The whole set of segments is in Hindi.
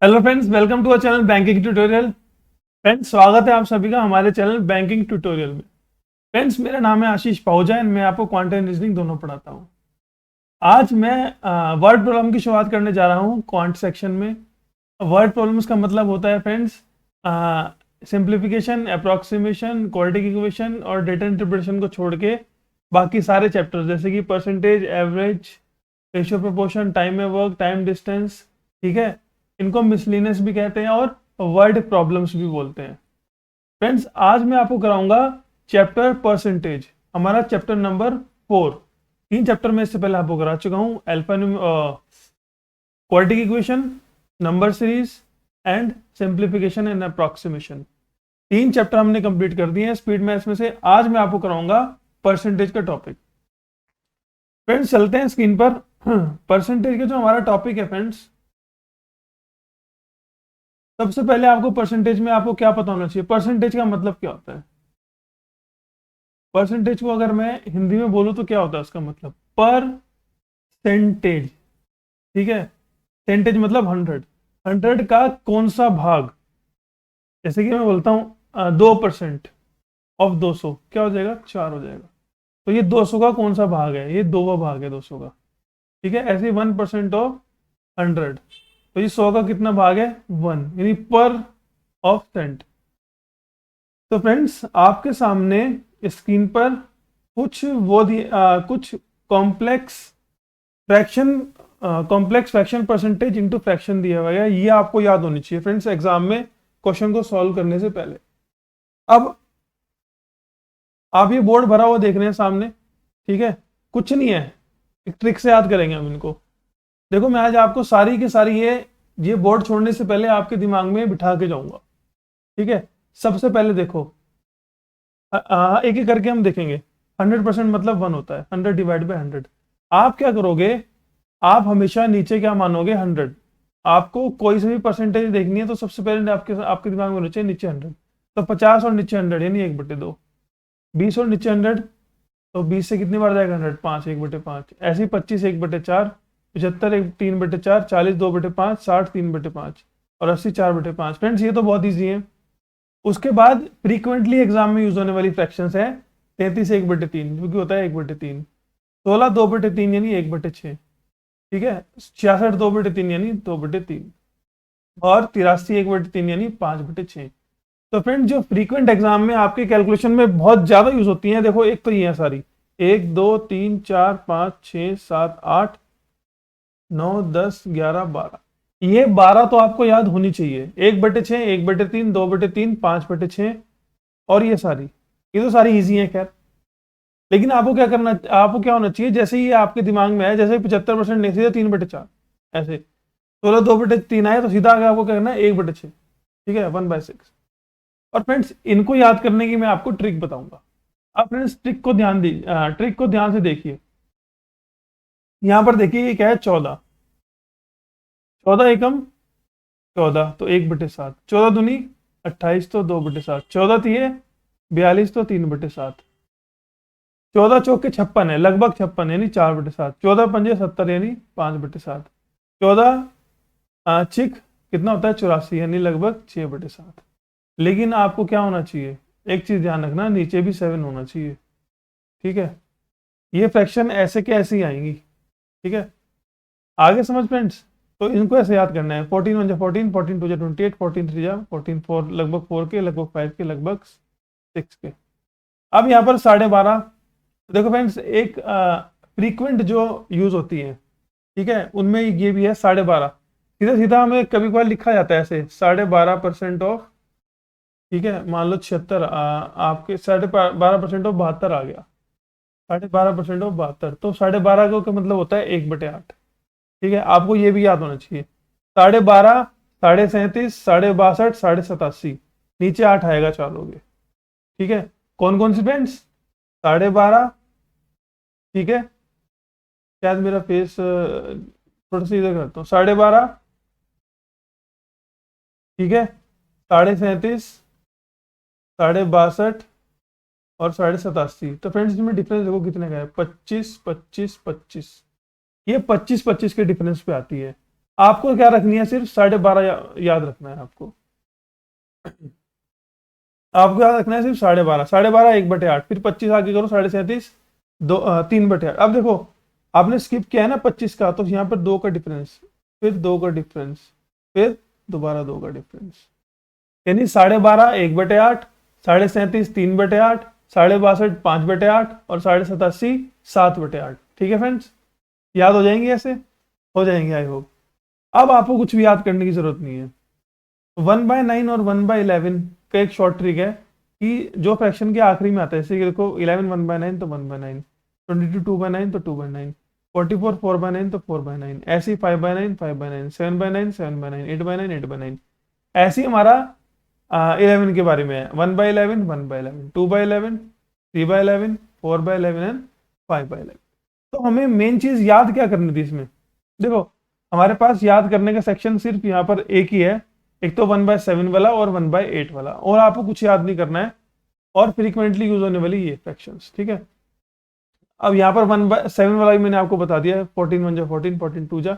Hello friends, welcome to our channel banking tutorial. Friends, स्वागत है आप सभी का हमारे चैनल बैंकिंग ट्यूटोरियल में। फ्रेंड्स, मेरा नाम है आशीष पाहुजा एंड मैं आपको क्वांटम रीजनिंग दोनों पढ़ाता हूँ। आज मैं वर्ड प्रॉब्लम की शुरुआत करने जा रहा हूँ क्वांट सेक्शन में। वर्ड प्रॉब्लम्स का मतलब होता है friends simplification, approximation, quadratic equation और डेटा इंटरप्रिटेशन को छोड़ के बाकी सारे चैप्टर्स जैसे कि percentage, average, ratio proportion, time में वर्क, टाइम डिस्टेंस, ठीक है, इनको मिसलिनियस भी कहते हैं और वर्ड प्रॉब्लम्स भी बोलते हैं। फ्रेंड्स, आज मैं आपको कराऊंगा चैप्टर परसेंटेज, हमारा चैप्टर नंबर 4। 3 चैप्टर में इससे पहले आपको करा चुका हूँ, quadratic equation, number series and simplification and approximation. 3 chapter हमने कंप्लीट कर दिए हैं स्पीड मैथ्स में से। आज मैं आपको कराऊंगा परसेंटेज का टॉपिक। फ्रेंड्स, चलते हैं स्क्रीन पर। परसेंटेज का जो हमारा टॉपिक है फ्रेंड्स, सबसे पहले आपको परसेंटेज में आपको क्या पता होना चाहिए। परसेंटेज का मतलब क्या होता है? परसेंटेज को अगर मैं हिंदी में बोलूं तो क्या होता है उसका मतलब? परसेंटेज, ठीक है। सेंटेज मतलब 100। 100 का कौन सा भाग? जैसे कि मैं बोलता हूँ 2% ऑफ 200 क्या हो जाएगा? 4 हो जाएगा। तो ये 200 का कौन सा भाग है? ये 2वां भाग है 200 का, ठीक है। ऐसे 1% ऑफ 100, तो ये 100 का कितना भाग है? 1, यानी पर ऑफ सेंट। तो फ्रेंड्स, आपके सामने स्क्रीन पर कुछ complex fraction, complex fraction percentage into fraction दिया हुआ है। ये आपको याद होनी चाहिए फ्रेंड्स एग्जाम में क्वेश्चन को सॉल्व करने से पहले। अब आप ये बोर्ड भरा हुआ देख रहे हैं सामने, ठीक है। कुछ नहीं है, एक ट्रिक से याद करेंगे हम इनको। देखो, मैं आज आपको सारी की सारी ये बोर्ड छोड़ने से पहले आपके दिमाग में बिठा के जाऊंगा, ठीक है। सबसे पहले देखो, एक एक करके हम देखेंगे। 100% मतलब 1 होता है, 100 डिवाइड बाई 100। आप क्या करोगे? आप हमेशा नीचे क्या मानोगे? 100। आपको कोई सी भी परसेंटेज देखनी है तो सबसे पहले आपके आपके दिमाग में होना चाहिए नीचे 100। तो 50 और नीचे 100 यानी 1/2। 20 और नीचे 100, तो 20 से कितनी बार जाएगा? 100, 5, 1/5। ऐसे ही 25 1/4, 75 3/4, 40 2/5, 60 3/5 और 80 4/5। फ्रेंड्स, ये तो बहुत ईजी है। उसके बाद फ्रीक्वेंटली एग्जाम में यूज होने वाली फ्रैक्शंस है 33 1/3, क्योंकि होता है 1/3। 16 2/3 यानी 1/6, ठीक है। 66 2/3 यानी 2/3 और 83 1/3 यानी 5/6। तो फ्रेंड, जो फ्रीक्वेंट एग्जाम में आपके कैलकुलेशन में बहुत ज्यादा यूज होती है, देखो एक तो ये है सारी, 1 2 3 4 5 6 7 8 9 10 11 12। ये 12 तो आपको याद होनी चाहिए। 1/6, 1/3, 2/3, 5/6 और ये सारी, ये तो सारी इजी है खैर। लेकिन आपको क्या करना, आपको क्या होना चाहिए, जैसे ही आपके दिमाग में है, जैसे 75% नहीं, सीधा 3/4 ऐसे। 16 2/3 आया तो सीधा आगे आपको क्या करना है? 1/6, ठीक है, 1/6। और फ्रेंड्स, इनको याद करने की मैं आपको ट्रिक बताऊंगा। आप फ्रेंड्स ट्रिक को ध्यान से देखिए। यहां पर देखिए, ये क्या है? 14। 14 एकम 14, तो 1/7। 14 दूनी 28, तो 2/7। 14 तिये 42, तो 3/7। 14 चौके 56 है, लगभग 56 यानी 4/7। 14 पंजे 70 यानी 5/7। 14 चिक कितना होता है? 84 यानी लगभग 6/7। लेकिन आपको क्या होना चाहिए? एक चीज ध्यान रखना, नीचे भी 7 होना चाहिए, ठीक है। ये फ्रैक्शन ऐसे के ऐसे ही आएंगी, ठीक है। आगे समझ फ्रेंड्स? तो इनको ऐसे याद करना है। 14 1 14, 14 2 28, 14 3 14, 4 लगभग 4 के, लगभग 5 के, लगभग 6 के। अब यहाँ पर 12.5। देखो फ्रेंड्स, एक फ्रीक्वेंट जो यूज होती है, ठीक है, उनमें ये भी है 12.5। सीधा सीधा हमें कभी कभार लिखा जाता है ऐसे 12.5% ऑफ, ठीक है। मान लो 76, आपके 12.5% ऑफ 72 आ गया। 12.5% ऑफ 72, तो 12.5 का मतलब होता है 1/8, ठीक है। आपको ये भी याद होना चाहिए। 12.5, 37.5, 62, 87, नीचे 8 आएगा, चालोगे, ठीक है। कौन कौन सी फ्रेंड्स? 12.5, ठीक है। शायद मेरा फेस थोड़ा सा इधर करता हूँ। 12.5, ठीक है। 37.5, 62 और 87। तो फ्रेंड्स, इसमें डिफरेंस देखो कितने का है? 25 25 25। ये 25 25 के डिफरेंस पे आती है। आपको क्या रखनी है, सिर्फ 12.5 याद रखना है आपको। आपको याद रखना है सिर्फ 12.5, 12.5 1/8, फिर 25 आगे करो, 37.5 3/8। अब देखो आपने स्किप किया है ना 25 का, तो यहाँ पर 2 का डिफरेंस, फिर 2 का डिफरेंस, फिर दोबारा 2 का डिफरेंस, यानी 12.5 1/8, 37.5 3/8, 62 5/8 और 87 7/8। ठीक है फ्रेंड्स, याद हो जाएंगे, ऐसे हो जाएंगे आई होप। अब आपको कुछ भी याद करने की जरूरत नहीं है। 1/9 और 1/11 का एक शॉर्ट ट्रिक है कि जो फ्रैक्शन के आखिरी में आता है, जैसे कि देखो 11 1/9 तो 1/9, 22 2/9 तो 2/9, 44 4/9 तो 4/9, ऐसे ही 5/9 5/9, 7/9 7/9, 8/9 8/9। ऐसे ही हमारा 11 के बारे में है, 1/11 1/11, 2/11, 3/11, 4/11 एंड 5/11। तो हमें मेन चीज याद क्या करनी थी इसमें, देखो हमारे पास याद करने का सेक्शन सिर्फ यहाँ पर एक ही है, एक तो 1/7 वाला और 1/8 वाला, और आपको कुछ याद नहीं करना है, और फ्रीक्वेंटली यूज होने वाली ये फ्रैक्शंस। ठीक है, अब यहाँ पर 1/7 वाला भी मैंने आपको बता दिया है, 14 1 जा 14, 14 2 जा,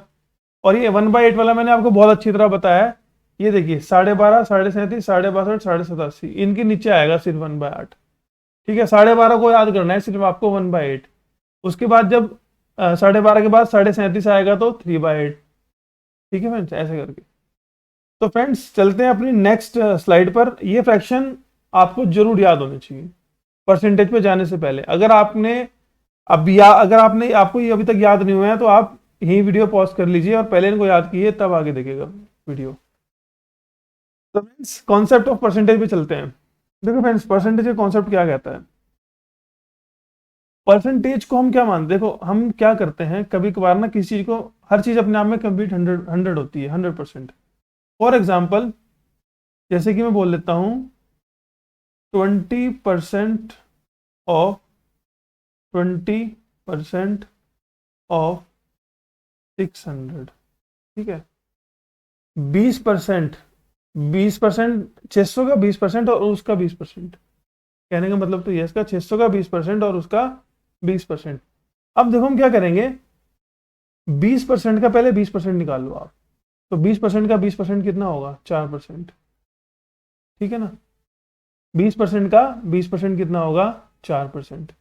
और ये 1/8 वाला मैंने आपको बहुत अच्छी तरह बताया है। ये देखिए 12.5 37 62 87, इनके नीचे आएगा सिर्फ 1/8। ठीक है, 12.5 को याद करना है सिर्फ आपको 1/8। उसके बाद जब 12.5 के बाद 37 आएगा तो 3/8। ठीक है फ्रेंड्स, ऐसे करके। तो फ्रेंड्स चलते हैं अपनी नेक्स्ट स्लाइड पर। ये फ्रैक्शन आपको जरूर याद होने चाहिए परसेंटेज पे जाने से पहले। अगर आपने अगर आपने आपको ये अभी तक याद नहीं हुआ है, तो आप यही वीडियो पॉज कर लीजिए और पहले इनको याद कीजिए, तब आगे देखिएगा वीडियो। तो फ्रेंड्स कॉन्सेप्ट ऑफ परसेंटेज पे चलते हैं। देखो फ्रेंड्स, परसेंटेज का कॉन्सेप्ट क्या कहता है, परसेंटेज को हम क्या मानते हैं, देखो हम क्या करते हैं, कभी कभार ना किसी चीज को, हर चीज अपने आप में कंप्लीट 100 होती है, 100%। फॉर एग्जाम्पल, जैसे कि मैं बोल लेता हूं 20% ऑफ 20% ऑफ 600। ठीक है, 20%, 20% 600 का 20% और उसका 20%। कहने का मतलब तो ये, इसका 600 का 20% और उसका 20%। अब देखो हम क्या करेंगे, 20% का पहले 20% निकाल लो आप, तो 20% का 20% कितना होगा, 4%। ठीक है ना, 20% का 20% कितना होगा, 4%।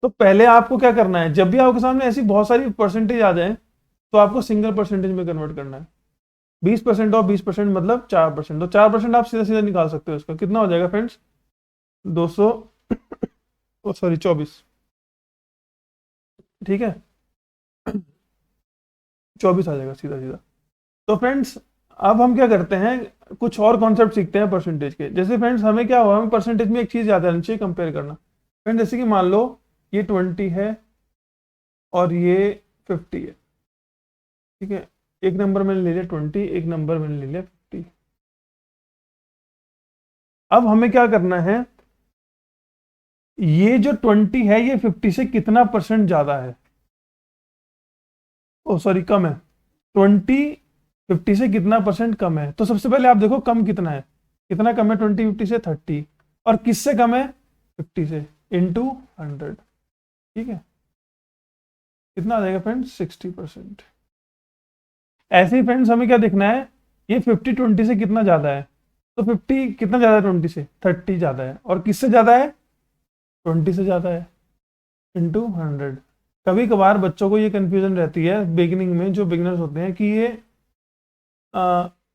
तो पहले आपको क्या करना है, जब भी आपके सामने ऐसी बहुत सारी परसेंटेज आ जाए, तो आपको सिंगल परसेंटेज में कन्वर्ट करना है। 20% और 20% मतलब 4%, तो 4% आप सीधा सीधा निकाल सकते हो। इसका कितना हो जाएगा फ्रेंड्स, 200 सॉरी 24। ठीक है, 24 आ जाएगा सीधा सीधा। तो फ्रेंड्स अब हम क्या करते हैं, कुछ और कॉन्सेप्ट सीखते हैं परसेंटेज के। जैसे फ्रेंड्स हमें क्या हुआ, हमें परसेंटेज में एक चीज याद आनी चाहिए, कंपेयर करना। फ्रेंड जैसे कि मान लो ये 20 है और ये 50 है। ठीक है, एक नंबर मैंने ले लिया 20, एक नंबर मैंने ले लिया 50। अब हमें क्या करना है, ये जो 20 है ये 50 से कितना परसेंट ज्यादा है, ओ सॉरी कम है। 20 50 से कितना परसेंट कम है, तो सबसे पहले आप देखो कम कितना है, कितना कम है 20 50 से, 30। और किससे कम है, 50 से, इंटू 100। ठीक है, कितना आ जाएगा फ्रेंड्स, 60%। ऐसे ही फ्रेंड्स हमें क्या देखना है, ये 50 20 से कितना ज्यादा है, तो 50 कितना ज्यादा है 20 से, 30 ज्यादा है। और किससे ज्यादा है, 20 से ज्यादा है, इंटू 100। कभी कभार बच्चों को ये कंफ्यूजन रहती है बिगिनिंग में, जो बिगिनर्स होते हैं, कि ये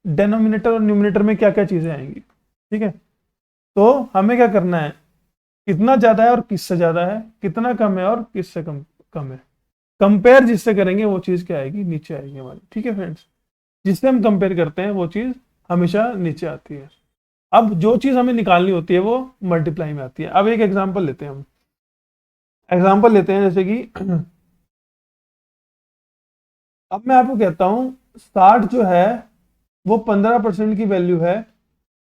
डेनोमिनेटर और न्यूमिनेटर में क्या क्या चीजें आएंगी। ठीक है, तो हमें क्या करना है, कितना ज्यादा है और किससे ज्यादा है, कितना कम है और किससे कम कम है, कंपेयर जिससे करेंगे वो चीज क्या आएगी, नीचे आएगी हमारी। ठीक है फ्रेंड्स, जिससे हम कंपेयर करते हैं वो चीज हमेशा नीचे आती है। अब जो चीज हमें निकालनी होती है वो मल्टीप्लाई में आती है। अब एक एग्जांपल लेते हैं हम, एग्जांपल लेते हैं जैसे कि अब मैं आपको कहता हूं 60 जो है वो 15% की वैल्यू है,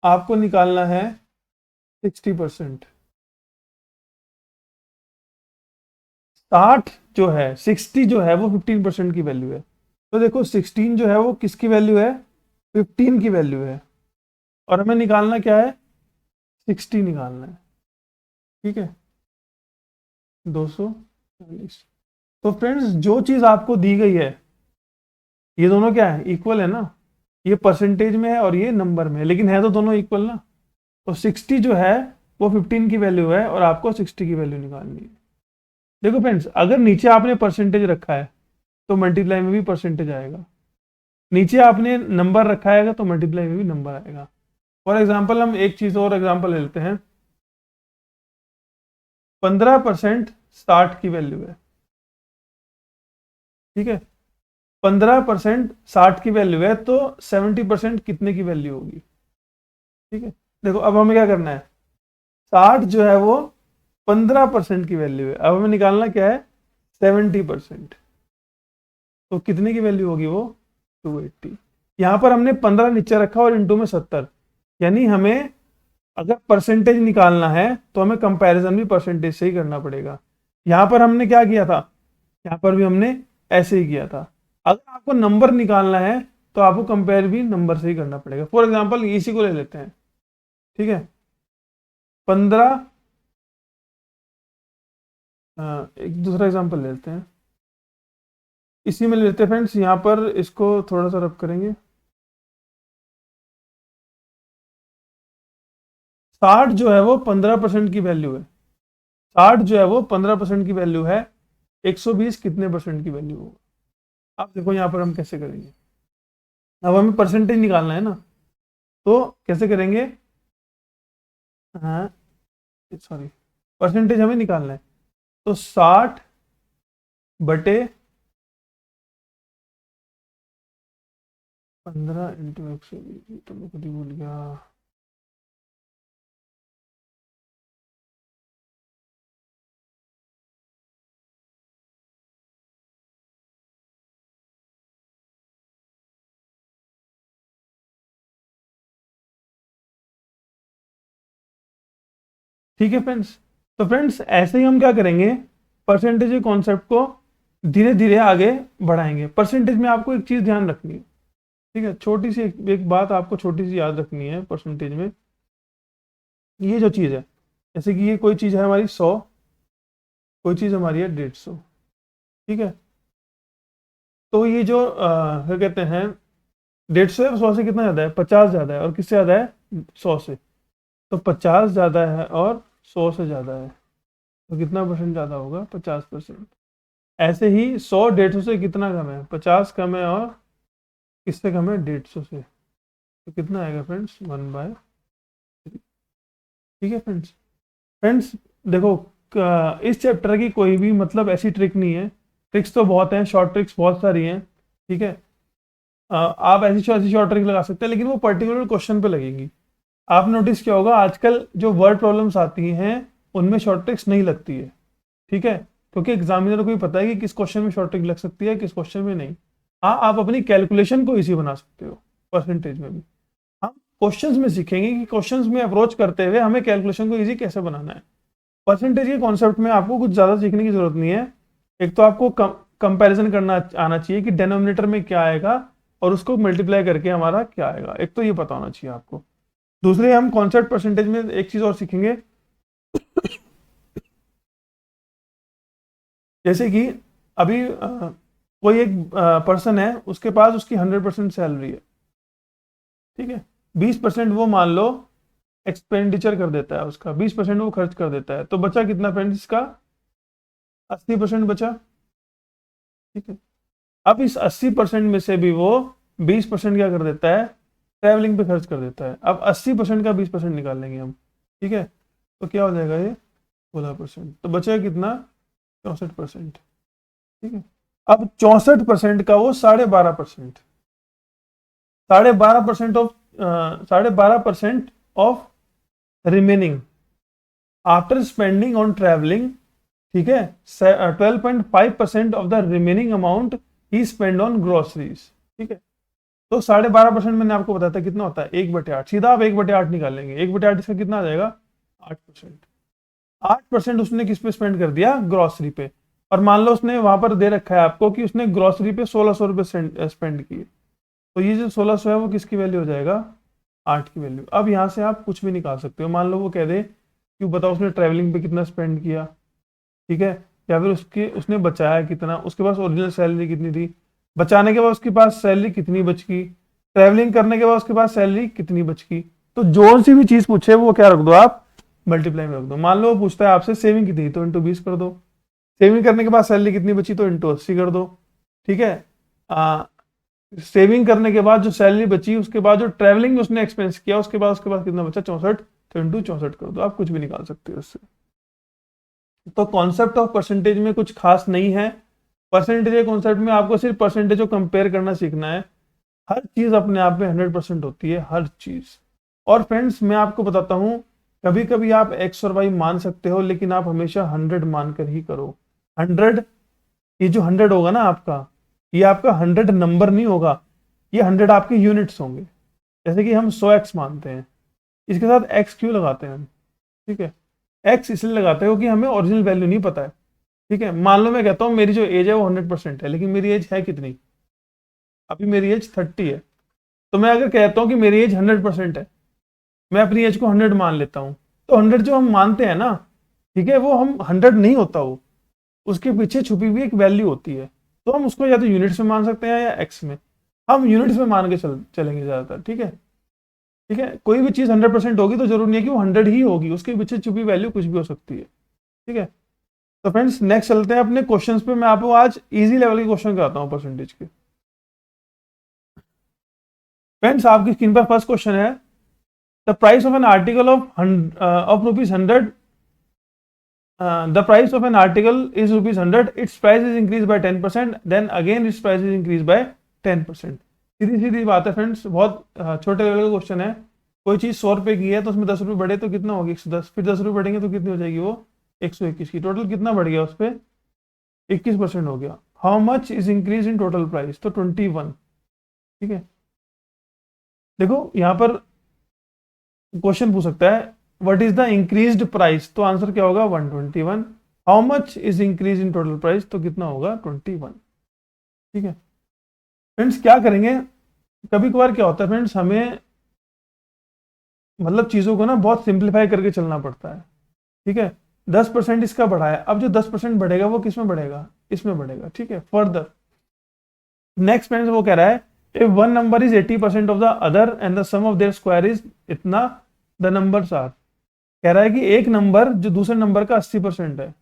आपको निकालना है 60%। 60 जो है, 60 जो है वो 15% की वैल्यू है। तो देखो 16 जो है वो किसकी वैल्यू है, 15 की वैल्यू है, और हमें निकालना क्या है, 60 निकालना है। ठीक है, 240। तो फ्रेंड्स जो चीज आपको दी गई है ये दोनों क्या है, इक्वल है ना, ये परसेंटेज में है और ये नंबर में है, लेकिन है तो दोनों इक्वल ना। तो 60 जो है वो 15 की वैल्यू है और आपको 60 की वैल्यू निकालनी है। देखो फ्रेंड्स, अगर नीचे आपने परसेंटेज रखा है तो मल्टीप्लाई में भी परसेंटेज आएगा, नीचे आपने नंबर रखा है तो मल्टीप्लाई में भी नंबर आएगा। फॉर एग्जाम्पल हम एक चीज और एग्जाम्पल ले लेते हैं, 15% 60 की वैल्यू है, ठीक है, 15% 60 की वैल्यू है, तो 70% कितने की वैल्यू होगी? ठीक है, देखो अब हमें क्या करना है, 60 जो है वो 15% की वैल्यू है, अब हमें निकालना क्या है, 70%। तो कितने की वैल्यू होगी वो, 280। यहां पर हमने 15 नीचे रखा और इंटू में 70, यानी हमें अगर परसेंटेज निकालना है तो हमें कंपैरिजन भी परसेंटेज से ही करना पड़ेगा। यहां पर हमने क्या किया था, यहां पर भी हमने ऐसे ही किया था। अगर आपको नंबर निकालना है तो आपको कंपेयर भी नंबर से ही करना पड़ेगा। फॉर एग्जांपल इसी को ले लेते हैं, ठीक है, 15, एक दूसरा एग्जांपल ले लेते हैं, इसी में ले लेते हैं फ्रेंड्स, यहां पर इसको थोड़ा सा रब करेंगे। 60 जो है वो 15% की वैल्यू है, 60 जो है वो 15% की वैल्यू है, 120 कितने परसेंट की वैल्यू होगा? आप देखो यहाँ पर हम कैसे करेंगे, अब हमें परसेंटेज निकालना है ना, तो कैसे करेंगे, हाँ सॉरी, परसेंटेज हमें निकालना है, तो 60 बटे 15 इंटू 120, तो मैं खुद ही भूल गया। ठीक है फ्रेंड्स, तो फ्रेंड्स ऐसे ही हम क्या करेंगे, परसेंटेज के कॉन्सेप्ट को धीरे धीरे आगे बढ़ाएंगे। परसेंटेज में आपको एक चीज ध्यान रखनी है, ठीक है, छोटी सी एक बात आपको छोटी सी याद रखनी है परसेंटेज में, ये जो चीज़ है, जैसे कि ये कोई चीज़ है हमारी 100, कोई चीज़ हमारी है 150, ठीक है, तो ये जो क्या कहते हैं, 150 है, 100 से कितना ज़्यादा है, 50 ज़्यादा है, और किससे ज़्यादा है, 100 से, तो 50 ज़्यादा है और 100 से ज़्यादा है, तो कितना परसेंट ज़्यादा होगा, 50%। ऐसे ही 100 150 से कितना कम है, 50 कम है, और किससे कम है, 150 से, तो कितना आएगा फ्रेंड्स, 1/3। ठीक है फ्रेंड्स, फ्रेंड्स देखो, इस चैप्टर की कोई भी मतलब ऐसी ट्रिक नहीं है, ट्रिक्स तो बहुत हैं, शॉर्ट ट्रिक्स बहुत सारी हैं, ठीक है, आप ऐसी शॉर्ट ट्रिक लगा सकते हैं, लेकिन वो पर्टिकुलर क्वेश्चन पे लगेंगी। आप नोटिस किया होगा आजकल जो वर्ड प्रॉब्लम्स आती हैं उनमें शॉर्ट ट्रिक्स नहीं लगती है, ठीक है, क्योंकि एग्जामिनर को भी पता है कि किस क्वेश्चन में शॉर्ट ट्रिक लग सकती है, किस क्वेश्चन में नहीं। हाँ, आप अपनी कैलकुलेशन को इजी बना सकते हो परसेंटेज में भी। हम क्वेश्चंस में सीखेंगे कि क्वेश्चंस में अप्रोच करते हुए हमें कैलकुलेशन को इजी कैसे बनाना है। परसेंटेज के कॉन्सेप्ट में आपको कुछ ज़्यादा सीखने की जरूरत नहीं है। एक तो आपको कंपैरिजन करना आना चाहिए कि डेनोमिनेटर में क्या आएगा और उसको मल्टीप्लाई करके हमारा क्या आएगा, एक तो ये पता होना चाहिए आपको। दूसरे हम कॉन्सेप्ट परसेंटेज में एक चीज़ और सीखेंगे, जैसे कि अभी कोई एक पर्सन है, उसके पास उसकी 100% सैलरी है, ठीक है, 20% वो मान लो एक्सपेंडिचर कर देता है, उसका 20% वो खर्च कर देता है, तो बचा कितना फ्रेंड्स, इसका 80% बचा, ठीक है। अब इस 80% में से भी वो 20% क्या कर देता है, ट्रैवलिंग पे खर्च कर देता है। अब 80% का 20% निकाल लेंगे हम, ठीक है, तो क्या हो जाएगा ये 16%, तो बचेगा कितना, 64%, ठीक है। अब 64% का वो 12.5%, 12.5% of 12.5% of remaining after spending on travelling, ठीक है, 12.5% of the remaining amount he spend on groceries, ठीक है। तो 12.5% मैंने आपको बताया था कितना होता है, 1/8, सीधा आप 1/8 निकाल लेंगे, 1/8 इसका कितना आ जाएगा, 8%। 8% उसने किस पे स्पेंड कर दिया, ग्रोसरी पे, और मान लो उसने वहां पर दे रखा है आपको कि उसने ग्रोसरी पे 1600 रुपये स्पेंड किए, तो ये जो 1600 है वो किसकी वैल्यू हो जाएगा, 8 की वैल्यू। अब यहाँ से आप कुछ भी निकाल सकते हो, मान लो वो कह दे कि बताओ उसने ट्रैवलिंग पे कितना स्पेंड किया, ठीक है, या फिर उसने बचाया कितना, उसके पास ओरिजिनल सैलरी कितनी थी, बचाने के बाद उसके पास सैलरी कितनी बच गई, ट्रैवलिंग करने के बाद उसके पास सैलरी कितनी बच गई। तो जो सी भी चीज पूछे वो क्या रख दो आप, मल्टीप्लाई में रख दो। मान लो वो पूछता है आपसे सेविंग कितनी, तो इंटू 20 कर दो। सेविंग करने के बाद सैलरी कितनी बची, तो इंटू 80 कर दो। ठीक है, सेविंग करने के बाद जो सैलरी बची, उसके बाद जो ट्रैवलिंग उसने एक्सपेंस किया, उसके बाद कितना बचा, 64, तो इंटू 64 कर दो। आप कुछ भी निकाल सकते हो उससे। तो कॉन्सेप्ट ऑफ परसेंटेज में कुछ खास नहीं है। परसेंटेज के कॉन्सेप्ट में आपको सिर्फ परसेंटेज को कंपेयर करना सीखना है। हर चीज अपने आप में 100% होती है, हर चीज। और फ्रेंड्स मैं आपको बताता हूं, कभी कभी आप एक्स और वाई मान सकते हो, लेकिन आप हमेशा 100 मानकर ही करो। 100, ये जो 100 होगा ना आपका, ये आपका 100 नंबर नहीं होगा, ये 100 आपके यूनिट्स होंगे। जैसे कि हम 100x मानते हैं, इसके साथ x क्यों लगाते हैं हम, ठीक है, x इसलिए लगाते हो कि हमें ओरिजिनल वैल्यू नहीं पता है। ठीक है, मान लो मैं कहता हूँ मेरी जो एज है वो 100% है, लेकिन मेरी एज है कितनी, अभी मेरी एज 30 है। तो मैं अगर कहता हूँ कि मेरी एज 100% है, मैं अपनी एज को 100 मान लेता हूँ, तो 100 जो हम मानते हैं ना, ठीक है, वो हम 100 नहीं होता, वो उसके पीछे छुपी हुई एक वैल्यू होती है। तो हम उसको या तो यूनिट्स में मान सकते हैं या एक्स में। हम यूनिट्स में मान के चलेंगे ज्यादातर। ठीक है, ठीक है, कोई भी चीज 100% होगी तो जरूरी नहीं है कि वो 100 ही होगी, उसके पीछे छुपी वैल्यू कुछ भी हो सकती है। ठीक है, तो फ्रेंड्स नेक्स्ट चलते हैं अपने क्वेश्चंस पे। मैं आपको आज इजी लेवल के क्वेश्चन कराता हूँ परसेंटेज के। फ्रेंड्स आपकी स्क्रीन पर फर्स्ट क्वेश्चन है, the price of an article of ₹100, the price of an article is ₹100, its price is increased by 10%, then again its price is increased by 10%। सीधी सीधी बात है फ्रेंड्स, बहुत छोटे लेवल का क्वेश्चन है। कोई चीज 100 रुपए की है तो उसमें 10 रुपए बढ़े तो कितना होगी, 110, फिर 10 रुपए बढ़ेंगे तो कितनी हो जाएगी वो, 121 की। टोटल कितना बढ़ गया उस पर, 21% हो गया। How much is increase in total price, तो 21। ठीक है, देखो यहाँ पर क्वेश्चन पूछ सकता है what is the increased price, तो आंसर क्या होगा, 121। How much is increase in total price, तो कितना होगा, 21। ठीक है फ्रेंड्स, क्या करेंगे, कभी कभार क्या होता है फ्रेंड्स, हमें मतलब चीजों को ना बहुत सिंप्लीफाई करके चलना पड़ता है। ठीक है, 10% इसका बढ़ा है, अब जो 10% बढ़ेगा वो किस में बढ़ेगा, इसमें बढ़ेगा। ठीक है, फर्दर नेक्स्ट फ्रेंड्स वो कह रहा है, if one number is 80% of the other and the sum of their square is इतना, द नंबर्स आर। कह रहा है कि एक नंबर जो दूसरे नंबर का 80% है,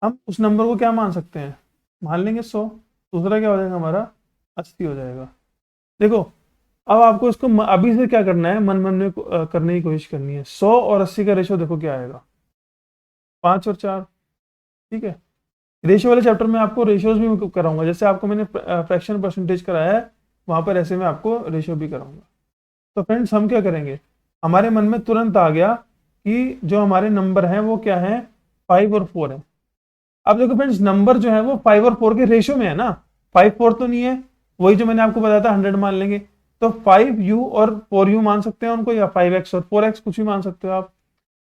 हम उस नंबर को क्या मान सकते हैं, मान लेंगे 100, दूसरा क्या हो जाएगा हमारा, 80 हो जाएगा। देखो अब आपको इसको अभी से क्या करना है, मन मन में करने की कोशिश करनी है। 100 और 80 का रेशो देखो क्या आएगा, 5 और 4। ठीक है, रेशियो वाले चैप्टर में आपको रेशियोज भी कराऊंगा, जैसे आपको मैंने फ्रैक्शन परसेंटेज कराया है, वहां पर ऐसे में आपको रेशियो भी कराऊंगा। तो फ्रेंड्स हम क्या करेंगे, हमारे मन में तुरंत आ गया कि जो हमारे नंबर हैं वो क्या है, 5 और 4 है। अब देखो फ्रेंड्स, नंबर जो है वो 5 और 4 के रेशियो में है ना, 5 4 तो नहीं है, वही जो मैंने आपको बताया था 100 मान लेंगे। तो 5u और 4u मान सकते हैं उनको, या 5x और 4x कुछ भी मान सकते हो आप।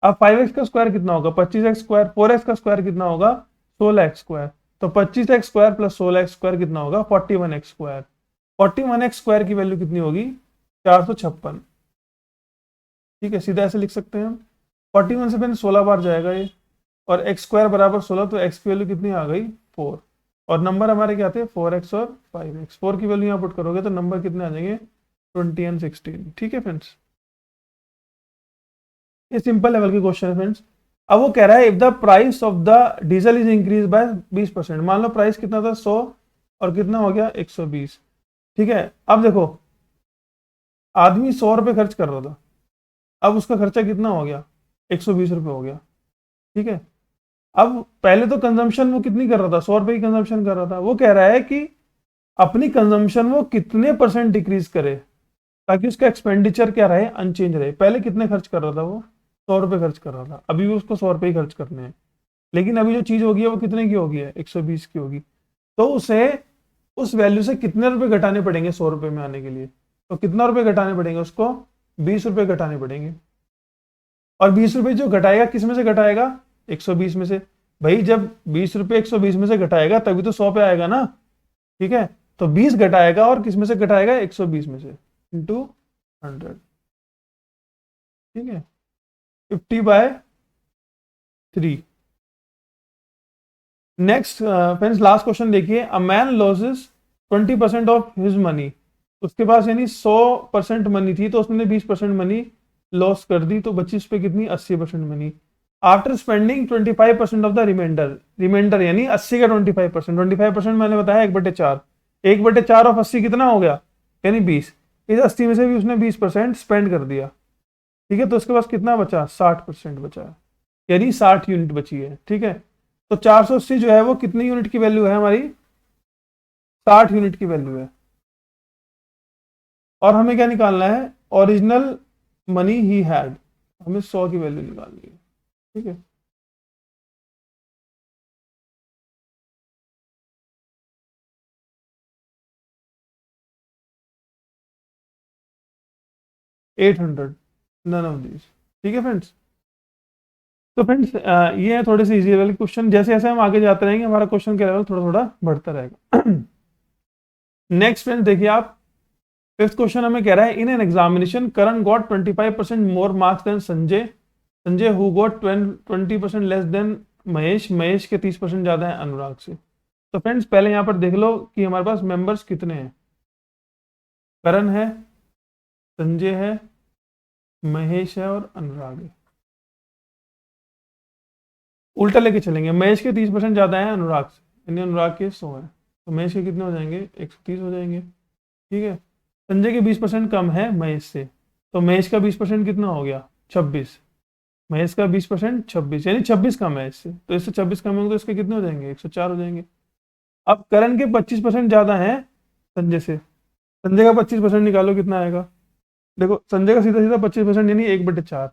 अब 5x का स्क्वायर कितना होगा, 25x स्क्वायर, 4x का स्क्वायर कितना होगा, 16x स्क्वायर। तो 25x square plus 16x square कितना होगा, 41x स्क्वायर। 41x स्क्वायर की वैल्यू कितनी होगी, 456। ठीक है, सीधा ऐसे लिख सकते हैं हम, 41 से फिर 16 बार जाएगा ये, और x स्क्वायर बराबर 16, तो x की वैल्यू कितनी आ गई, 4। और नंबर हमारे क्या थे, 4x और 5x। 4 की वैल्यू यहाँ पुट करोगे तो नंबर कितने आ जाएंगे, 20 एंड 16। ठीक है फ्रेंड्स, ये सिंपल लेवल के क्वेश्चन है फ्रेंड्स। अब वो कह रहा है if the price of the diesel is increase by 20%, मान लो प्राइस कितना था, 100, और कितना हो गया, 120। ठीक है, अब देखो आदमी 100 रुपये खर्च कर रहा था, अब उसका खर्चा कितना हो गया, 120 रुपये हो गया। ठीक है, अब पहले तो कंजम्पशन वो कितनी कर रहा था, 100 रुपये की कंजम्पशन कर रहा था। वो कह रहा है कि अपनी कंजम्पशन वो कितने % डिक्रीज करे ताकि उसका एक्सपेंडिचर क्या रहे, अनचेंज रहे। पहले कितने खर्च कर रहा था वो, 100 रुपये खर्च कर रहा था, अभी भी उसको 100 रुपये ही खर्च करने हैं। लेकिन अभी जो चीज होगी है वो कितने की होगी है, 120 की होगी। तो उसे उस वैल्यू से कितने रुपए घटाने पड़ेंगे 100 रुपये में आने के लिए, तो कितना रुपए घटाने पड़ेंगे उसको, 20 रुपये घटाने पड़ेंगे। और 20 रुपये जो घटाएगा किस में से घटाएगा, 120 में से। भाई जब 20 रुपये 120 में से घटाएगा तभी तो 100 पे आएगा ना। ठीक है, तो 20 घटाएगा और किस में से घटाएगा, 120 में से, इंटू 100। ठीक है, 50/3। नेक्स्ट फ्रेंड्स लास्ट क्वेश्चन देखिए, a man losses 20% of his money, उसके पास यानी 100% मनी थी तो उसने 20% मनी लॉस कर दी, तो बची उस पे कितनी 80% money. After spending 25% of the reminder, reminder यानी 80 का 25%, 25% मैंने बताया 1/4, 1/4 ऑफ 80 कितना हो गया यानी 20, इस 80 में से भी उसने 20% स्पेंड कर दिया, ठीक है, तो उसके पास कितना बचा 60% बचा है, यानी 60 यूनिट बची है, ठीक है। तो 480 जो है वो कितनी यूनिट की वैल्यू है हमारी, 60 यूनिट की वैल्यू है। और हमें क्या निकालना है, ओरिजिनल मनी ही हैड, हमें 100 की वैल्यू निकालनी है, ठीक है। Eight hundred, none of these, ठीक है फ्रेंड्स। तो फ्रेंड्स ये है थोड़े से इजी लेवल क्वेश्चन, जैसे जैसे हम आगे जाते रहेंगे हमारा क्वेश्चन का लेवल थोड़ा थोड़ा बढ़ता रहेगा। नेक्स्ट फ्रेंड्स देखिए आप, फिफ्थ क्वेश्चन हमें कह रहा है in an examination Karan got 25% more marks than Sanjay, Sanjay who got 20% less than Mahesh, Mahesh के 30% ज्यादा है अनुराग से। तो फ्रेंड्स पहले यहाँ पर देख लो कि हमारे पास मेंबर्स कितने हैं, करण है, संजय है, महेश है और अनुराग है। उल्टा लेके चलेंगे, महेश के 30% ज्यादा है अनुराग से, यानी अनुराग के 100 है, तो महेश के कितने हो जाएंगे 130 हो जाएंगे, ठीक है। संजय के 20% कम है महेश से, तो महेश का 20% कितना हो गया 26, महेश का 20% 26 यानी 26 कम है इससे, तो इससे 26 कम होंगे तो इसके कितने हो जाएंगे 104 हो जाएंगे। अब करण के 25% ज्यादा है संजय से, संजय का 25% निकालो कितना आएगा, देखो संजय का सीधा सीधा 25% यानी 1/4,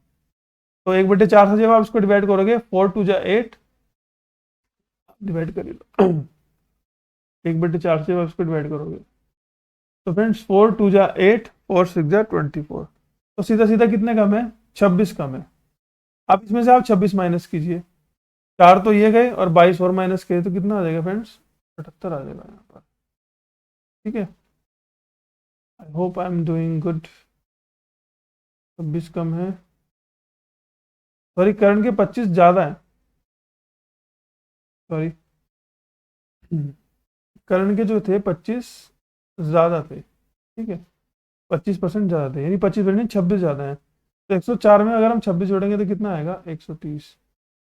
तो 1/4 से जब आप इसको डिवाइड करोगे 4×2 = 8, डिवाइड कर लो 1/4 से आप इसको डिवाइड करोगे, तो फ्रेंड्स 4×2 = 8, 4×6 = 24, तो सीधा सीधा कितने कम है 26 कम है। अब इसमें से आप 26 माइनस कीजिए, 4 तो ये गए और 22 और माइनस किए तो कितना आ जाएगा फ्रेंड्स 78 आ जाएगा यहाँ पर, ठीक है। I hope I am doing good. 26 कम है, सॉरी करण के 25 ज्यादा है, सॉरी करण के जो थे 25 ज्यादा थे, ठीक है, 25% ज्यादा थे, यानी 25% 26 ज्यादा है, तो 104 में अगर हम 26 जोड़ेंगे तो कितना आएगा 130।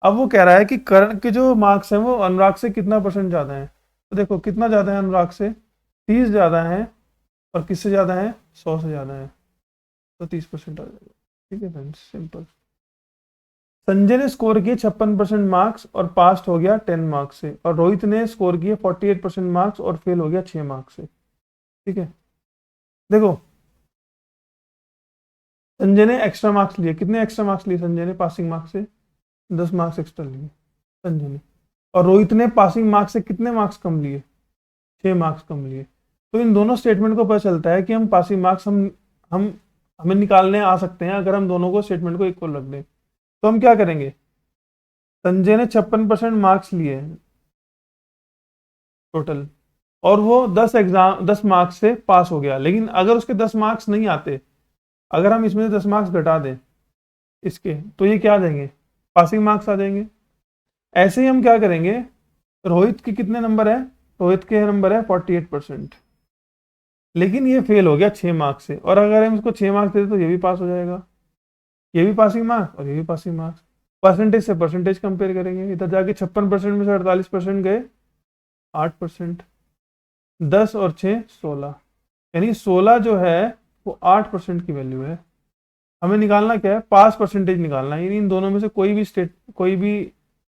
अब वो कह रहा है कि करण के जो मार्क्स हैं वो अनुराग से कितना परसेंट ज्यादा है, तो देखो कितना ज्यादा है अनुराग से 30 ज्यादा है, और किससे ज्यादा है 100 से ज्यादा है, तो 30% आ जाएगा, ठीक है फ्रेंड्स सिंपल। संजय ने स्कोर किए 56% मार्क्स और पास हो गया 10 मार्क्स से, और रोहित ने स्कोर किए 48% मार्क्स और फेल हो गया 6 मार्क्स से, ठीक है। देखो संजय ने एक्स्ट्रा मार्क्स लिए, कितने एक्स्ट्रा मार्क्स लिए संजय ने पासिंग मार्क्स से 10 मार्क्स एक्स्ट्रा लिए संजय ने, और रोहित ने पासिंग मार्क्स से कितने मार्क्स कम लिए 6 मार्क्स कम लिए। तो इन दोनों स्टेटमेंट को पता चलता है कि हम पासिंग मार्क्स हम हमें निकालने आ सकते हैं अगर हम दोनों को स्टेटमेंट को इक्वल रख दें। तो हम क्या करेंगे, संजय ने 56% मार्क्स लिए टोटल, और वो 10 मार्क्स से पास हो गया, लेकिन अगर उसके 10 मार्क्स नहीं आते, अगर हम इसमें से 10 मार्क्स घटा दें इसके, तो ये क्या आ जाएंगे पासिंग मार्क्स आ जाएंगे। ऐसे ही हम क्या करेंगे, रोहित के कितने नंबर है, रोहित के नंबर है 48%, लेकिन ये फेल हो गया 6 मार्क्स से, और अगर हम इसको 6 मार्क्स देते तो ये भी पास हो जाएगा, ये भी पासिंग मार्क्स और ये भी पासिंग मार्क्स। परसेंटेज से परसेंटेज कंपेयर करेंगे, इधर जाके 56% में से 48% गए 8%, 10 और 6 16, यानी 16 जो है वो 8% की वैल्यू है। हमें निकालना क्या है, पास परसेंटेज निकालना है, यानी इन दोनों में से कोई भी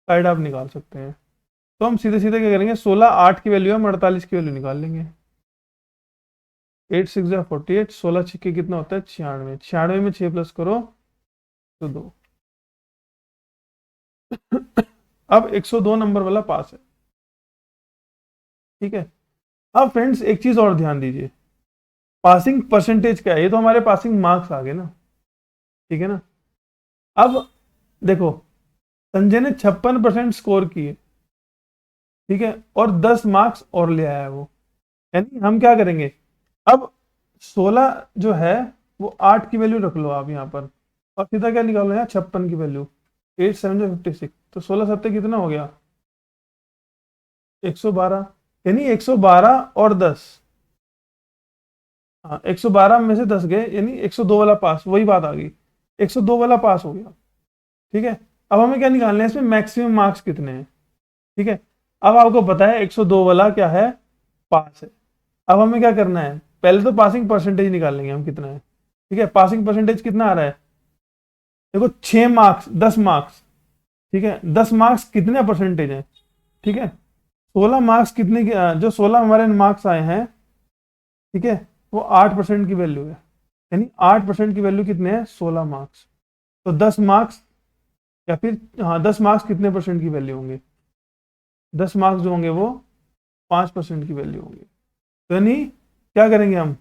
साइड आप निकाल सकते हैं। तो हम सीधे सीधे क्या करेंगे, 16 8 की वैल्यू है, हम 48 की वैल्यू निकाल लेंगे। 8 6 48, 16 छिक्के कितना होता है 96, 96 में 6 प्लस करो तो 2। अब 102 नंबर वाला पास है, ठीक है। अब फ्रेंड्स एक चीज और ध्यान दीजिए, पासिंग परसेंटेज क्या है, ये तो हमारे पासिंग मार्क्स आ गए ना, ठीक है ना। अब देखो संजय ने 56% स्कोर किए, ठीक है, और 10 मार्क्स और ले आया वो, यानी हम क्या करेंगे, अब 16 जो है वो 8 की वैल्यू रख लो आप यहाँ पर, और सीधा क्या निकालो यहाँ 56 की वैल्यू, 8 7 56, तो 16 7 कितना हो गया 112, यानी 112 और 10 हाँ 112 में से 10 गए, यानी 102 वाला पास, वही बात आ गई, 102 वाला पास हो गया। ठीक है, अब हमें क्या निकालना है, इसमें मैक्सिमम मार्क्स कितने हैं। ठीक है, अब आपको पता है 102 वाला क्या है, पास है। अब हमें क्या करना है, पहले तो पासिंग परसेंटेज निकाल लेंगे हम कितना है। ठीक है, पासिंग परसेंटेज कितना आ रहा है, देखो 6 मार्क्स 10 मार्क्स। ठीक है, 10 मार्क्स कितने परसेंटेज है, ठीक है, 16 मार्क्स कितने जो 16 हमारे मार्क्स आए हैं, ठीक है, वो 8% की वैल्यू है, यानी 8% की वैल्यू कितने हैं, 16 मार्क्स। तो 10 मार्क्स, या फिर हाँ 10 मार्क्स कितने परसेंट की वैल्यू होंगे, 10 मार्क्स जो होंगे वो 5% की वैल्यू होंगे। तो यानी क्या करेंगे हम,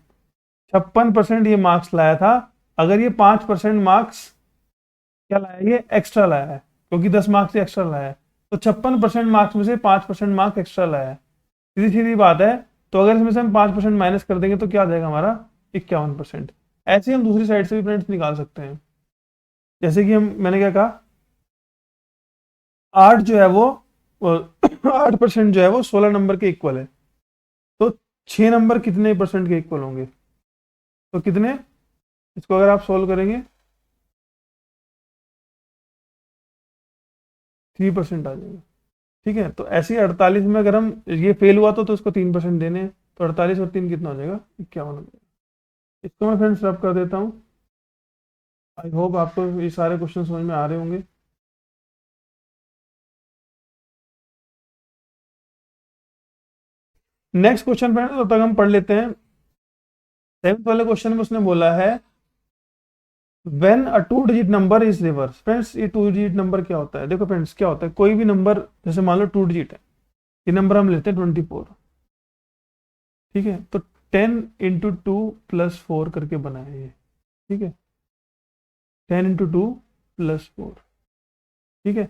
56% ये मार्क्स लाया था, अगर ये 5% मार्क्स क्या लाया, ये एक्स्ट्रा लाया है, क्योंकि 10 मार्क्स से एक्स्ट्रा लाया है, तो 56% मार्क्स में से 5% मार्क्स एक्स्ट्रा लाया है, सीधी सीधी बात है। तो अगर इसमें से हम 5% माइनस कर देंगे तो क्या आ जाएगा हमारा, 51%। ऐसे ही हम दूसरी साइड से भी फ्रेंड्स निकाल सकते हैं, जैसे कि हम, मैंने क्या कहा, 8 जो है वो 8% जो है वो 16 नंबर के इक्वल है, तो 6 नंबर कितने परसेंट के इक्वल होंगे, तो कितने, इसको अगर आप सोल्व करेंगे 3% आ जाएगा। ठीक है, तो ऐसे ही 48 में अगर हम, ये फेल हुआ तो इसको 3% देने हैं, तो 48 और 3 कितना हो जाएगा, 51 हो जाएगा। इसको मैं फ्रेंड्स रब कर देता हूँ। आई होप आपको ये सारे क्वेश्चन समझ में आ रहे होंगे। नेक्स्ट क्वेश्चन फ्रेंड्स तब तक हम पढ़ लेते हैं। 7th वाले क्वेश्चन में उसने बोला है, when a 2 digit number is reverse. Friends ये 2 डिजिट नंबर क्या होता है, देखो फ्रेंड्स क्या होता है, कोई भी नंबर, जैसे मान लो 2 डिजिट है, ये नंबर हम लेते हैं 24। ठीक है, तो 10 × 2 + 4 करके बना है ये। ठीक है, 10 × 2 + 4। ठीक है,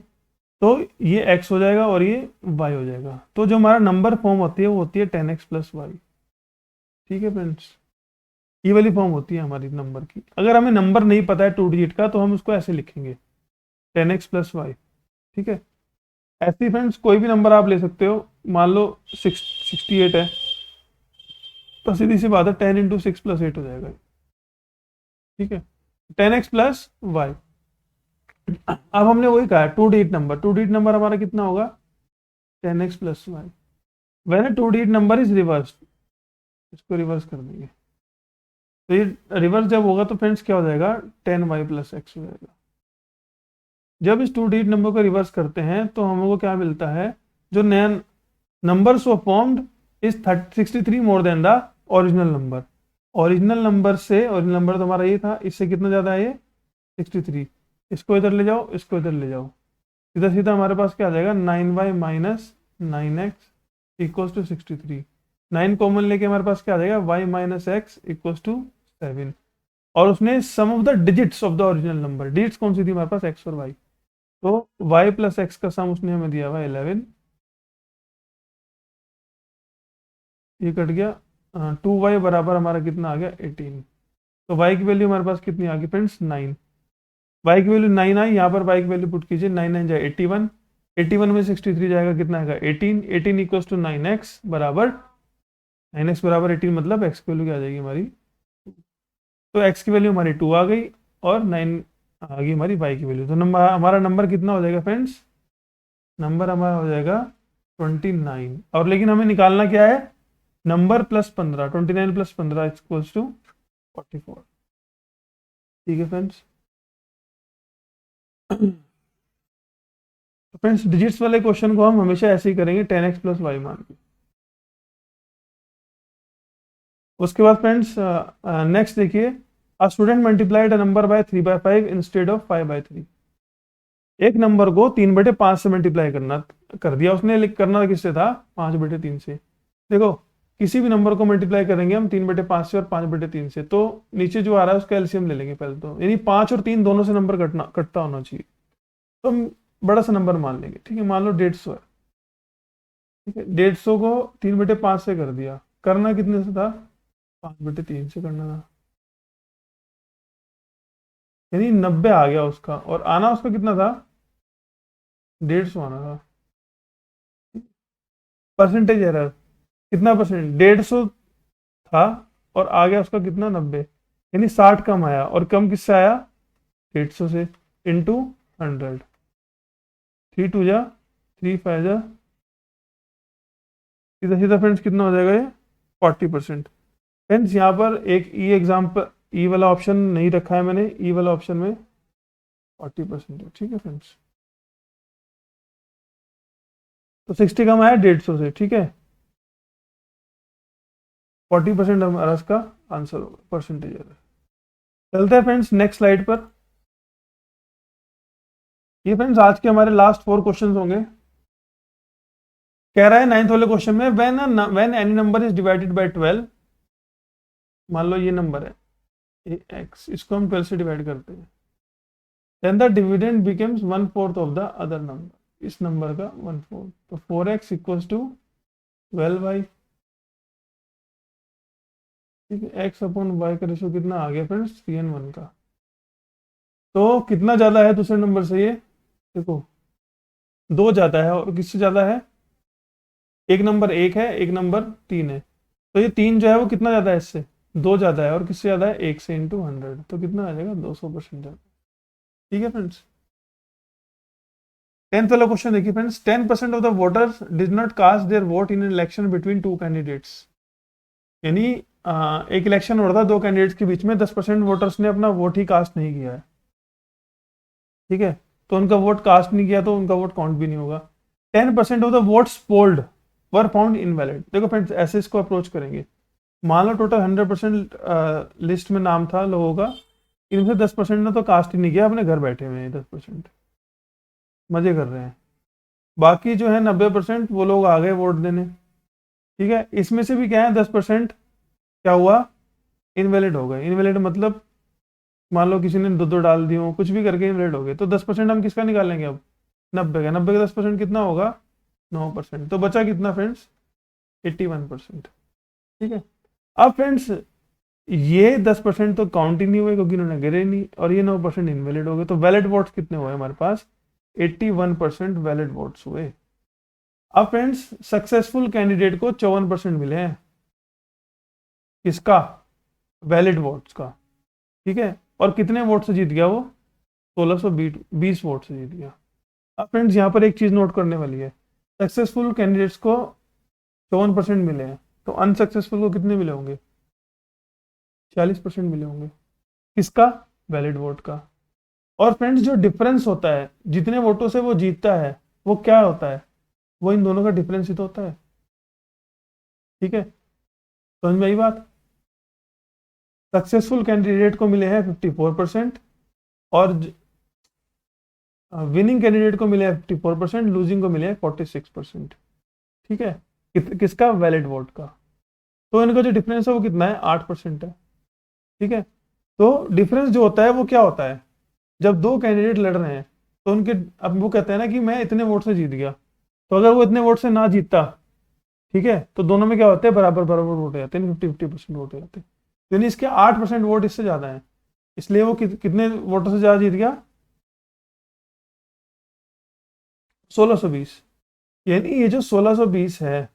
तो ये x हो जाएगा और ये y हो जाएगा, तो जो हमारा नंबर फॉर्म होती है वो होती है 10x + y। ठीक है फ्रेंड्स, ये वाली फॉर्म होती है हमारी नंबर की। अगर हमें नंबर नहीं पता है 2 डिजिट का तो हम उसको ऐसे लिखेंगे, 10x + y। ठीक है, ऐसे ही फ्रेंड्स कोई भी नंबर आप ले सकते हो, मान लो 68 है, तो सीधी सी बात है 10 × 6 + 8 हो जाएगा। ठीक है, 10x + y। अब हमने वही कहा है 2 डिजिट नंबर हमारा कितना होगा, 10x + y। When 2 digit number is reverse, इसको रिवर्स कर देंगे, तो ये रिवर्स जब होगा तो फ्रेंड्स क्या हो जाएगा, 10y + x हो जाएगा। जब इस 2 डिजिट नंबर को रिवर्स करते हैं तो हमको क्या मिलता है, जो नया number so formed is 63 more than the original number. Original number से, ओरिजिनल नंबर तो हमारा ये था, इससे कितना ज़्यादा है ये 63। इसको इधर ले जाओ, इसको इधर ले जाओ, सीधा सीधा हमारे पास क्या आ जाएगा, 9y - 9x = 63। 9 कॉमन लेके हमारे पास क्या आ जाएगा, y - x = 7। और उसने sum of the digits of the original number, digits कौन सी थी हमारे पास, x और y, तो y + x का सम उसने हमें दिया हुआ 11, ये कट गया, 2y बराबर हमारा कितना आ गया, 18। तो y की वैल्यू हमारे पास कितनी आ गई फ्रेंड्स, 9। y की वैल्यू 9 आई, यहाँ पर y की वैल्यू पुट कीजिए, 9 9 जाए 81, 81 में 63 जाएगा, कितना आएगा 18, 18 = 9x बराबर, 9x बराबर 18 मतलब x की वैल्यू क्या आ जाएगी हमारी, तो x की वैल्यू हमारी 2 आ गई, और 9 आ गई हमारी y की वैल्यू। तो नंबर हमारा नंबर कितना हो जाएगा फ्रेंड्स, नंबर हमारा हो जाएगा 29। और लेकिन हमें निकालना क्या है, नंबर +15, 29 + 15 = 44। ठीक है फ्रेंड्स, तो फ्रेंड्स डिजिट्स वाले क्वेश्चन को हम हमेशा ऐसे ही करेंगे, 10x + y मान के। उसके बाद फ्रेंड्स नेक्स्ट देखिए, a student multiplied a number by 3/5 instead of 5/3। एक नंबर को 3/5 से मल्टीप्लाई करना कर दिया उसने, करना किससे था, 5/3 से। देखो किसी भी नंबर को मल्टीप्लाई करेंगे हम 3/5 से और 5/3 से, तो नीचे जो आ रहा है उसका एलसीएम ले लेंगे पहले तो, यानी 5 और 3 दोनों से नंबर कटता होना चाहिए, तो हम बड़ा सा नंबर मान लेंगे। ठीक है, मान लो 150 है। ठीक है, 150 को 3/5 से कर दिया, करना कितने से था, 5/3 से करना था, यानी 90 आ गया उसका, और आना उसका कितना था, 150 आना था। परसेंटेज एरर कितना परसेंट, 150 था और आ गया उसका कितना 90, यानी 60 कम आया, और कम किससे आया 150 से, इंटू 100, 3 2 जा 3 5 जा, सीधा सीधा फ्रेंड्स कितना हो जाएगा ये 40%। फ्रेंड्स यहाँ पर एक ई एग्जाम्पल, ई वाला ऑप्शन नहीं रखा है मैंने, ई वाला ऑप्शन में 40% है, ठीक है फ्रेंड्स। तो 60 कम आया 150 से, ठीक है, 40% हमारा इसका आंसर होगा, परसेंटेज है। चलते हैं फ्रेंड्स नेक्स्ट स्लाइड पर। ये फ्रेंड्स आज के हमारे लास्ट 4 क्वेश्चन होंगे। कह रहा है 9th वाले क्वेश्चन में, when any number is divided by 12, मान लो ये नंबर है x, इसको हम 12 से डिवाइड करते हैं, then the dividend becomes 1/4 of the other number, इस नंबर का 1/4, तो 4x इक्वल्स टू 12y, ठीक है, x अपॉन y का रेशो कितना आ गया फ्रेंड्स 3:1 का। तो कितना ज्यादा है दूसरे नंबर से, ये देखो 2 ज्यादा है, और किससे ज्यादा है, एक नंबर 1 है, एक नंबर 3 है, तो ये 3 जो है वो कितना ज्यादा है इससे, 2 ज्यादा है, और किससे ज्यादा है 1 से, इंटू 100, तो कितना आ जाएगा 200% ज्यादा, ठीक है फ्रेंड्स। 10th वाला क्वेश्चन देखिए friends, 10% of the voters did not cast their vote in an election between 2 candidates, यानी एक इलेक्शन हो रहा था 2 कैंडिडेट्स के बीच में, 10% वोटर्स ने अपना वोट ही कास्ट नहीं किया है, ठीक है, तो उनका वोट कास्ट नहीं किया तो उनका वोट काउंट भी नहीं होगा। 10% of the votes polled were found invalid. देखो फ्रेंड्स ऐसे इसको अप्रोच करेंगे, मान लो टोटल 100% लिस्ट में नाम था लोगों का, इनमें से 10% ने तो कास्ट ही नहीं किया, अपने घर बैठे हुए हैं 10%, मजे कर रहे हैं, बाकी जो है 90% वो लोग आ गए वोट देने, ठीक है, इसमें से भी क्या है 10% क्या हुआ, इनवैलिड हो गए। इनवैलिड मतलब मान लो किसी ने 2 डाल दिए हो, कुछ भी करके इनवैलिड हो गए, तो 10% हम किसका निकालेंगे अब, 90 का, 90 का 10% कितना होगा 9%, तो बचा कितना फ्रेंड्स 81%, ठीक है। अब फ्रेंड्स ये 10% तो काउंट ही नहीं हुए क्योंकि इन्होंने गिरे नहीं, और ये 9% इनवैलिड हो गए, तो वैलिड वोट्स कितने हुए हमारे पास 81% वैलिड वोट्स हुए। अब फ्रेंड्स सक्सेसफुल कैंडिडेट को 54% मिले हैं, किसका, वैलिड वोट्स का, ठीक है, और कितने वोट से जीत गया वो 1620 वोट से जीत गया। अब फ्रेंड्स यहाँ पर एक चीज नोट करने वाली है, सक्सेसफुल कैंडिडेट्स को 54% मिले हैं, तो अनसक्सेसफुल को कितने मिले होंगे 40% मिले होंगे, किसका, वैलिड वोट का। और फ्रेंड्स जो डिफरेंस होता है जितने वोटों से वो जीतता है, वो क्या होता है, वो इन दोनों का डिफरेंस ही तो होता है, ठीक है, समझ में आई बात। सक्सेसफुल कैंडिडेट को मिले हैं 54%, और विनिंग कैंडिडेट को मिले हैं 54%, लूजिंग को मिले हैं 46%, ठीक है, किसका, वैलिड वोट का। तो इनका जो डिफरेंस है वो कितना है 8% है, ठीक है। तो डिफरेंस जो होता है वो क्या होता है, जब 2 कैंडिडेट लड़ रहे हैं तो उनके, अब वो कहते हैं ना कि मैं इतने वोट से जीत गया, तो अगर वो इतने वोट से ना जीतता, ठीक है, तो दोनों में क्या होते हैं बराबर बराबर वोट हो जाते हैं, 50-50% वोट हो जाते हैं, तो यानी इसके 8% वोट इससे ज्यादा है, इसलिए वो कितने वोटों से ज्यादा जीत गया 1620, यानी ये जो 1620 है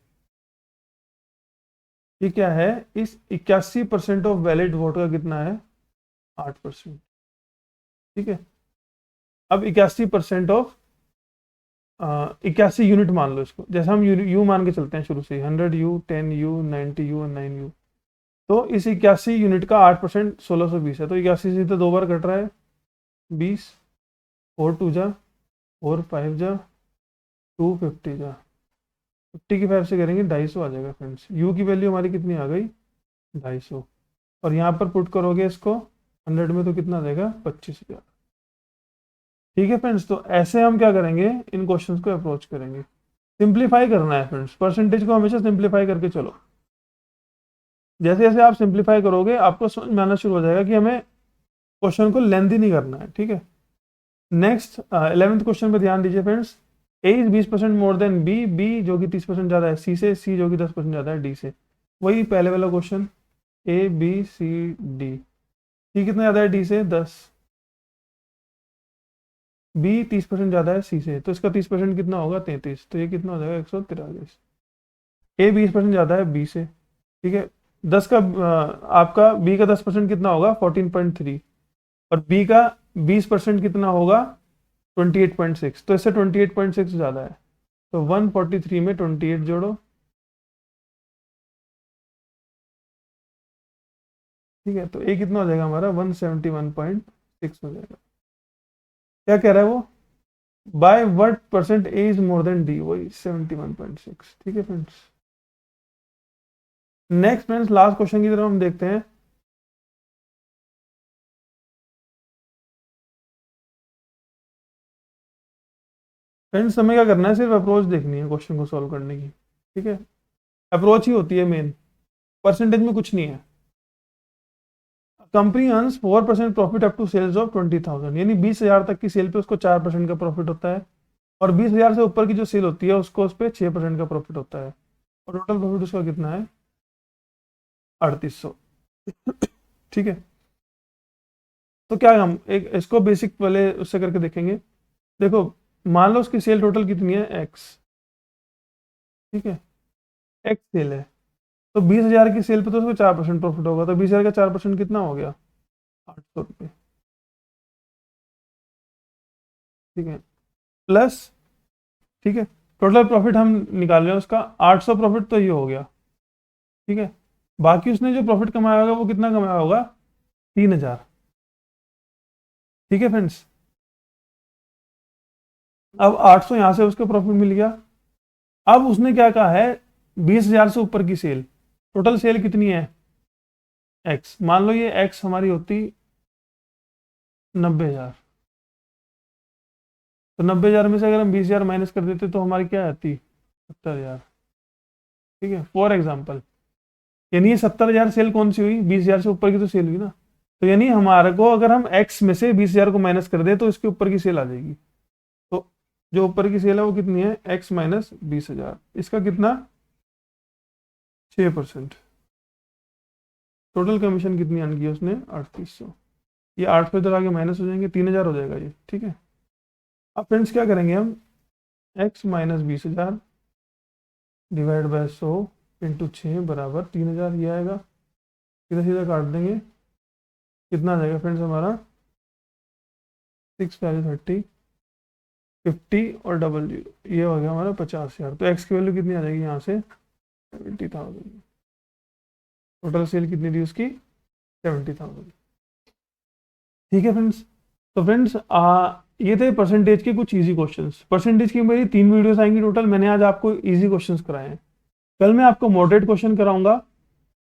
ये क्या है, इस 81% ऑफ वैलिड वोट का कितना है 8%, ठीक है। अब 81% ऑफ 81 यूनिट मान लो इसको, जैसे हम यू मान के चलते हैं शुरू से 100U 10U 90U और 9U, तो इस 81 यूनिट का 8% 1620 है, तो 81 से तो 2 बार कट रहा है 20, 4 2 जा 4 5 जा 250 जा, 50 की 5 से करेंगे 250 आ जाएगा फ्रेंड्स, यू की वैल्यू हमारी कितनी आ गई 250, और यहाँ पर पुट करोगे इसको 100 में तो कितना आ जाएगा 25,000, ठीक है फ्रेंड्स। तो ऐसे हम क्या करेंगे, इन क्वेश्चंस को अप्रोच करेंगे, सिंप्लीफाई करना है फ्रेंड्स, परसेंटेज को हमेशा सिंप्लीफाई करके चलो, जैसे जैसे आप सिंप्लीफाई करोगे आपको समझ में आना शुरू हो जाएगा कि हमें क्वेश्चन को लेंथी नहीं करना है, ठीक है। नेक्स्ट 11th क्वेश्चन पे ध्यान दीजिए friends, A is 20% more than B, B जो कि 30% ज्यादा है सी से, सी जो कि 10% ज्यादा है डी से, वही पहले वाला question A B C D, C कितना ज्यादा है डी से 10, बी 30% ज्यादा है सी से, तो इसका 30% कितना होगा 33, तो ये कितना हो जाएगा 143, ए 20% ज्यादा है बी से, ठीक है, 10 का आपका बी का 10% कितना होगा 14.3 और बी का 20% कितना होगा 28.6, तो इससे 28.6 ज़्यादा है। तो 143 में 28 जोड़ो, ठीक है, तो ए कितना हो जाएगा हमारा 171.6 हो जाएगा। क्या कह रहा है वो, by what percent A is more than D, वही 71.6। ठीक है friends, next friends last question की तरफ हम देखते हैं। फ्रेंड्स हमें क्या करना है, सिर्फ अप्रोच देखनी है क्वेश्चन को सॉल्व करने की। ठीक है, अप्रोच ही होती है मेन, परसेंटेज में कुछ नहीं है। Company earns 4% profit up to sales of 20,000, यानी 20,000 तक की सेल पे उसको 4% का प्रॉफिट होता है, और 20,000 से ऊपर की जो सेल होती है उसको उस पर 6% का प्रॉफिट होता है, और टोटल प्रॉफिट उसका कितना है 3800। ठीक है, तो क्या हम एक इसको बेसिक पहले उससे करके देखेंगे। देखो, मान लो उसकी सेल टोटल कितनी है एक्स, ठीक है, एक्स सेल है, तो 20,000 की सेल पे तो उसको 4% प्रॉफिट होगा, तो 20,000 का 4% कितना हो गया 800 रुपये। ठीक है, प्लस, ठीक है, टोटल प्रॉफिट हम निकाल रहे हैं उसका 800 प्रॉफिट, तो ये हो गया। ठीक है, बाकी उसने जो प्रॉफिट कमाया होगा वो कितना कमाया होगा 3,000। ठीक है फ्रेंड्स, अब 800 यहां से उसको प्रॉफिट मिल गया। अब उसने क्या कहा है 20,000 से ऊपर की सेल, टोटल सेल कितनी है एक्स, मान लो ये एक्स हमारी होती 90,000, तो 90,000 में से अगर हम 20,000 माइनस कर देते तो हमारी क्या आती 70,000। ठीक है, फॉर एग्जाम्पल, यानी ये 70,000 सेल कौन सी हुई, 20,000 से ऊपर की तो सेल हुई ना, तो यानी हमारे को अगर हम एक्स में से 20,000 को माइनस कर दे तो इसके ऊपर की सेल आ जाएगी। तो जो ऊपर की सेल है वो कितनी है एक्स माइनस 20,000, इसका कितना 6%। टोटल कमीशन कितनी अर्न की उसने 3800, ये 800 इधर आगे माइनस हो जाएंगे, 3,000 हो जाएगा ये। ठीक है, अब फ्रेंड्स क्या करेंगे हम, x minus 20,000 divide by 100 into 6 बराबर 3,000, ये आएगा, सीधा सीधा काट देंगे, कितना आ जाएगा फ्रेंड्स हमारा 6 5 30 50 और डबल जीरो, ये हो गया हमारा 50,000। तो एक्स की वैल्यू कितनी आ जाएगी यहाँ से 70,000। टोटल सेल कितनी थी उसकी 70,000। ठीक है फ्रेंड्स, तो फ्रेंड्स ये थे परसेंटेज के कुछ इजी क्वेश्चंस। परसेंटेज की मेरी 3 वीडियोस आएंगी टोटल, मैंने आज आपको इजी क्वेश्चंस कराए हैं। कल मैं आपको मॉडरेट क्वेश्चन कराऊंगा,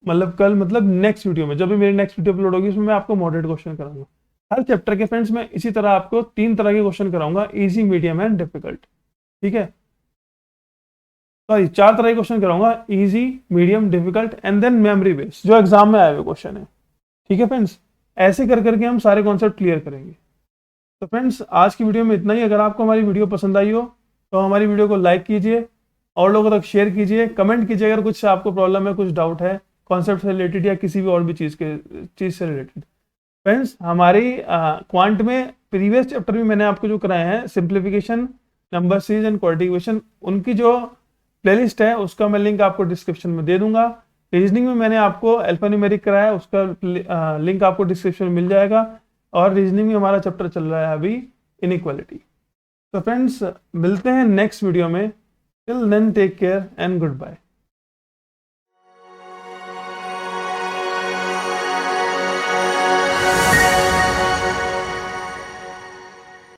मतलब कल मतलब नेक्स्ट वीडियो में, जब भी मेरी नेक्स्ट वीडियो अपलोड होगी उसमें मैं आपको मॉडरेट क्वेश्चन कराऊंगा। हर चैप्टर के फ्रेंड्स मैं इसी तरह आपको 3 तरह के क्वेश्चन कराऊंगा, इजी मीडियम एंड डिफिकल्ट। ठीक है, सॉरी 4 तरह के क्वेश्चन कराऊंगा, easy medium difficult and then memory based, जो एग्जाम में आए हुए क्वेश्चन है। ठीक है फ्रेंड्स, ऐसे कर करके हम सारे कॉन्सेप्ट क्लियर करेंगे। तो फ्रेंड्स आज की वीडियो में इतना ही। अगर आपको हमारी वीडियो पसंद आई हो तो हमारी वीडियो को लाइक कीजिए और लोगों तक शेयर कीजिए, कमेंट कीजिए अगर कुछ आपको प्रॉब्लम है, कुछ डाउट है कॉन्सेप्ट से रिलेटेड या किसी भी और भी चीज़ से रिलेटेड। फ्रेंड्स हमारी क्वांट में प्रीवियस चैप्टर में मैंने आपको जो कराए हैं सिंप्लीफिकेशन, नंबर सीरीज एंड क्वाड्रिगेशन, उनकी जो प्लेलिस्ट है उसका मैं लिंक आपको डिस्क्रिप्शन में दे दूंगा। रीजनिंग में मैंने आपको अल्फान्यूमेरिक कराया, उसका लिंक आपको डिस्क्रिप्शन में मिल जाएगा। और रीजनिंग में हमारा चैप्टर चल रहा है अभी इनइक्वालिटी। तो फ्रेंड्स मिलते हैं नेक्स्ट वीडियो में, till then take care and good bye.